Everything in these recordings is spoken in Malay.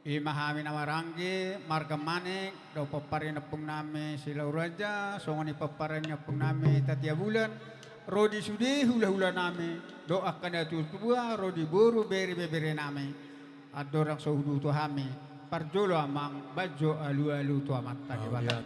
Imahami na maranggi, marga manik, daw paparin na pong nami sila uraja, so nga ni paparin na pong nami tatia bulan, rodi sudi hula-hula nami, doa ka na tutuwa, rodi buru beri bebere nami, at dorang sa hudu to hami, parjolo amang badjo alu-alu to amat tadi bata.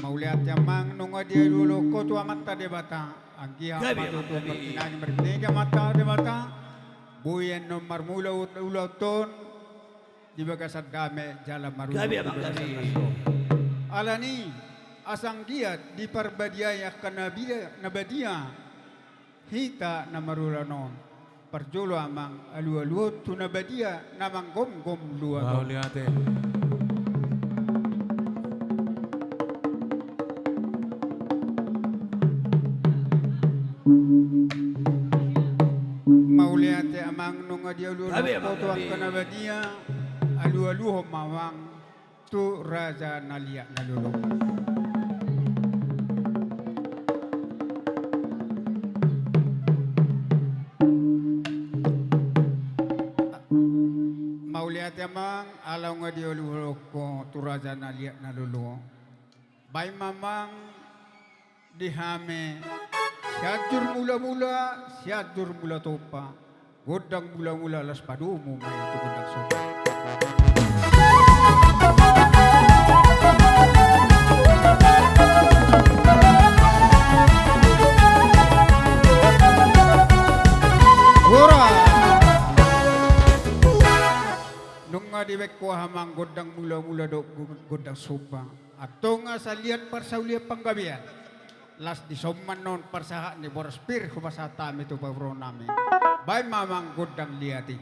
Mauliat yamang nunga dia dulu ko tu amat tadi bata. Agia matu tu pertinani mereka mata de bata. Buyen nomor mula ulaton di bagasat dame jalan maru. Alani asang giat di perbadiaya nabadia hita namarulanon. Perjolo amang alu-alu tu nabadia namang gom-gom luaton. Mauliate amang nunga dia lulu koto ang kanabadia alu-alu mawang tu raja nalia nalulu. Mauliate amang alaw nga dia lulu ko tu raja nalia nalulu. Bay mamang dihame siadur mula-mula, siadur mula topa, godang mula-mula las padumu may itu godang sopa. Ora! Nung nga diwek ko hamang godang mula-mula do godang sopa, ato nga sa liat parsauliat panggabian. Las di soman non persaha ni boraspir kubasa tami tu pabro nami. Bay mamang godang liati.